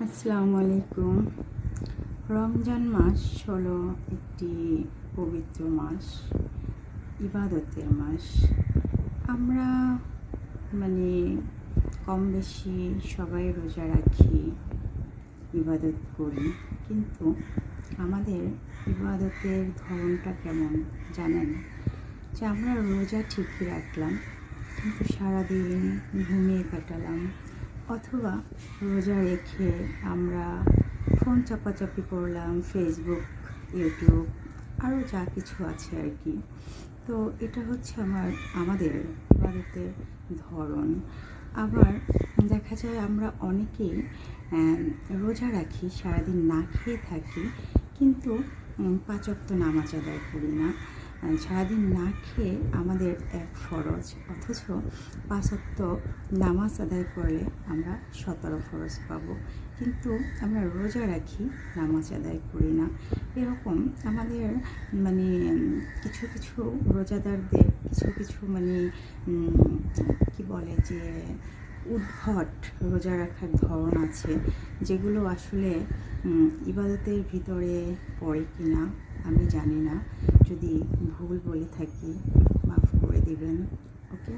আসসালামু আলাইকুম। রমজান মাস হলো একটি পবিত্র মাস, ইবাদতের মাস। আমরা মানে কম বেশি সবাই রোজা রাখি, ইবাদত করি, কিন্তু আমাদের ইবাদতের ধরনটা কেমন জানেন? যে আমরা রোজা ঠিকই রাখলাম, কিন্তু সারাদিন ঘুমিয়ে কাটালাম, অথবা রোজা রেখে আমরা ফোন চাপাচাপি করলাম, ফেসবুক, ইউটিউব, আরও যা কিছু আছে আর কি। তো এটা হচ্ছে আমাদের ইবাদতের ধরন। আবার দেখা যায় আমরা অনেকেই রোজা রাখি, সারাদিন না খেয়ে থাকি, কিন্তু 5 ওয়াক্ত নামাজ আদায় করি না। সারাদিন না খেয়ে আমাদের এক ফরজ, অথচ 5 ওয়াক্ত নামাজ আদায় করলে আমরা 17 ফরজ পাবো, কিন্তু আমরা রোজা রাখি, নামাজ আদায় করি না। এরকম আমাদের মানে কিছু কিছু রোজাদারদের কিছু কিছু কি বলে যে উদ্ভট রোজা রাখার ধরন আছে, যেগুলো আসলে ইবাদতের ভিতরে পড়ে কি না আমি জানি না। যদি ভুল বলে থাকি মাফ করে দিবেন। ওকে।